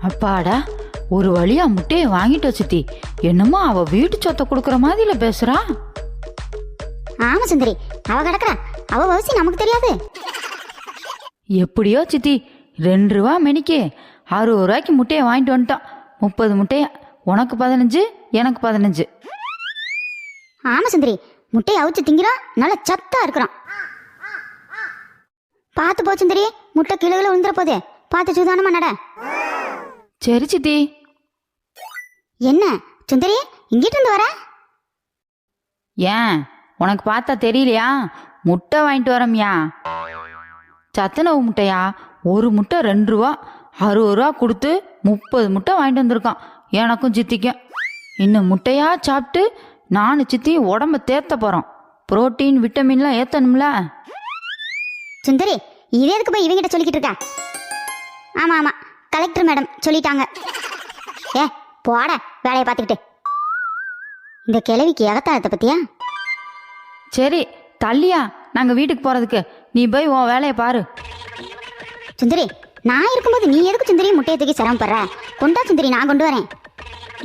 அப்பாடா, ஒரு வழியா முட்டையை வாங்கிட்டு சித்தி. என்னமோ அவ வீட்டு சொத்தை கொடுக்கற மாதிரில பேசுறா. ஆமா சுந்தரி, அவ கிடக்குறா. அவ வயசு நமக்கு தெரியாது. எப்படியோ சித்தி, 2 ரூபா மெனிக்கு 60 ரூபாய்க்கு முட்டையை வாங்கிட்டு வந்துட்டான். 30 முட்டையா, உனக்கு 15, எனக்கு 15. ஆமா சுந்தரி, முட்டையை அவிச்சு திங்கிறான், நல்ல சத்தா இருக்கிறான். பார்த்து போ சுந்தரி, முட்டை கீழே விழுந்துற போதே, பார்த்து சூதானமா நட. சரி சித்தி. என்ன சுந்தரி, இங்கிட்டு இருந்து வர? ஏன், உனக்கு பார்த்தா தெரியலையா? முட்டை வாங்கிட்டு வரமியா. சத்துணவு முட்டையா? ஒரு முட்டை 2 ரூபா, 60 ரூபா கொடுத்து 30 முட்டை வாங்கிட்டு வந்திருக்கான் எனக்கும் சித்திக்கும். இன்னும் முட்டையா சாப்பிட்டு நானும் சித்தி உடம்ப தேத்த போறோம். புரோட்டீன் விட்டமின்லாம் ஏத்தணும்ல. சுந்தரி, இதே எதுக்கு போய் இவங்கிட்ட சொல்லிக்கிட்டு இருக்க? ஆமா ஆமா, கலெக்டர் மேடம் சொல்லிட்டாங்க. ஏ போட, வேலையை பார்த்துக்கிட்டு. இந்த கிழவிக்கு எகத்தாளத்தை பத்தியா? சரி தள்ளியா, நாங்க வீட்டுக்கு போறதுக்கு. நீ போய் உன் வேலையை பாரு. சுந்தரி, நான் இருக்கும்போது நீ எதுக்கு சுந்தரி முட்டையை தூக்கி சிரமப்படுற? கொண்டா சுந்தரி, நான் கொண்டு வரேன்.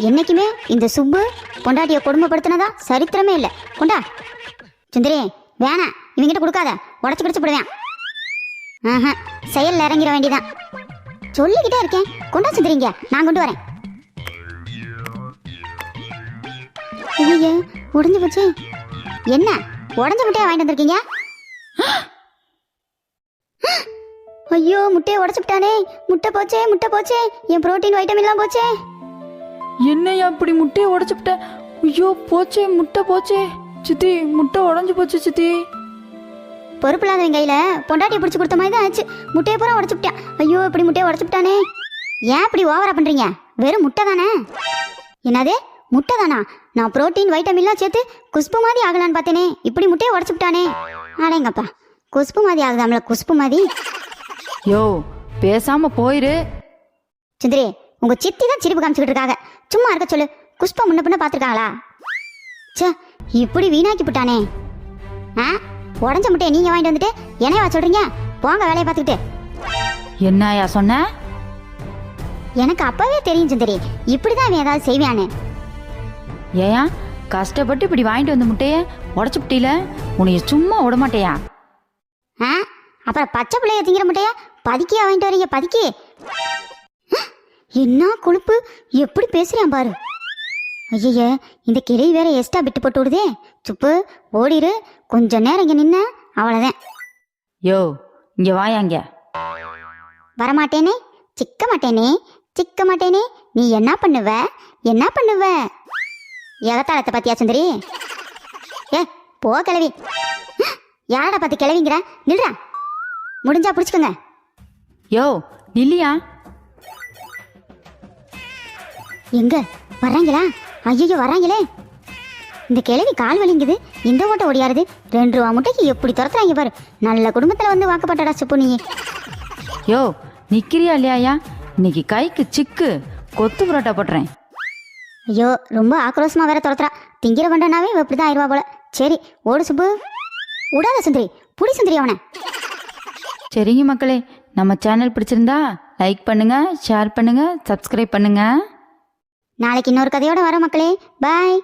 என்னைக்குமே இந்த சுப்பு பொண்டாட்டியை கொடுமைப்படுத்தினதா சரித்திரமே இல்லை. கொண்டா சுந்தரி. வேணாம், இவங்கிட்ட கொடுக்காத, உடச்சு பிடிச்சு போடுவேன். செயல்ல இறங்கிட வேண்டியதான். சொல்லிக்கிட்டே இருக்கேன். கொண்டா சுந்தரிங்க, நான் கொண்டு வரேன். ஐயோ, உடஞ்சு போச்சு. என்ன உடஞ்ச முட்டையை வாங்கிட்டு வந்திருக்கீங்க? ஐயோ, முட்டையை உடச்சுட்டானே. முட்டை போச்சே, முட்டை போச்சே, என் புரோட்டீன் வைட்டமின்லாம் போச்சே. என்னையா அப்படி முட்டையை உடச்சுட்ட? ஐயோ போச்சே, முட்டை போச்சே. சித்தி, முட்டை உடஞ்சு போச்சு சித்தி. பொறுப்பில்லாதவங்க கையில பொண்டாட்டியை பிடிச்சி கொடுத்த மாதிரி தான் ஆச்சு. முட்டையை பூரா உடச்சுட்டான். ஐயோ, இப்படி முட்டையை உடச்சுட்டானே. ஏன் இப்படி ஓவரா பண்றீங்க? வெறும் முட்டை தானே. என்னது முட்டை தானா? நான் புரோட்டீன் வைட்டமின்லாம் சேர்த்து குஷ்பு மாதிரி ஆகலான்னு பார்த்தேனே, இப்படி முட்டையை உடச்சுட்டானே. ஆடேங்கப்பா, குஷ்பு மாதிரி ஆகுதாம்ல, குஷ்பு மாதிரி. யோ பேசாம போயிரு. சுந்தரி, உங்க சித்தி தான் சிரிப்பு காமிச்சுக்கிட்டு இருக்காங்க. சும்மா இருக்க சொல்லு. குஷ்பா முன்ன பின்ன பார்த்துருக்காங்களா? சே, இப்படி வீணாக்கி விட்டானே. உடஞ்ச முட்டையை நீங்க வாங்கிட்டு வந்துட்டு என்னையவா சொல்றீங்க? போங்க வேலையை பார்த்துக்கிட்டு. என்னயா சொன்ன? எனக்கு அப்பவே தெரியும் சுந்தரி, இப்படிதான் இவன் ஏதாவது செய்வானு. ஏயா, கஷ்டப்பட்டு இப்படி வாங்கிட்டு வந்த முட்டைய உடச்சு விட்டீல, உன்னைய சும்மா விட மாட்டேயா? அப்புறம் பச்சை பிள்ளைய திங்கிற முட்டையா பதுக்கியா வாங்கிட்டு வரீங்க? பதுக்கி என்ன கொழுப்பு, எப்படி பேசுறான் பாரு. ஐய, இந்த கிளை வேற எஸ்டா விட்டு போட்டு விடுதே. சுப்பு, ஓடிரு. கொஞ்ச நேரம் இங்க நின்ன அவ்வளவுதான். யோ இங்க வாயாங்க. வரமாட்டேனே, சிக்க மாட்டேனே, சிக்க மாட்டேனே. நீ என்ன பண்ணுவ, என்ன பண்ணுவ? எகத்தாளத்தை பத்தியா சுந்தரி? ஏ போ கிளவி. யாரடா பார்த்து கிளவிங்கிற? நில்றா, முடிஞ்சா பிடிச்சுக்கோங்க. யோ நில்லியா. எங்க வர்றாங்களா? ஐயோ வர்றாங்களே. இந்த கிழவி கால் வலிங்குது, இந்த ஓட்ட ஓடியாருது. 2 ரூபா முட்டைக்கு எப்படி துரத்துறாங்க பாரு. நல்ல குடும்பத்துல வந்து வாக்கப்பட்டடா சுப்பு நீ. யோ நிக்கிறியா இல்லையா? இன்னைக்கு கைக்கு சிக்கு கொத்து புரோட்டா போட்டுறேன். ஐயோ, ரொம்ப ஆக்ரோஷமா வேற துரத்துறா. திங்கிற வண்டனாவே இப்படிதான் ஆயிடுவா போல. சரி ஓடு சுப்பு. விடாத சுந்தரி, புடி சுந்தரி அவனை. சரிங்க மக்களே, நம்ம சேனல் பிடிச்சிருந்தா லைக் பண்ணுங்க, ஷேர் பண்ணுங்க, சப்ஸ்கிரைப் பண்ணுங்க. நாளைக்கு இன்னொரு கதையோட வர மக்களே. பாய்.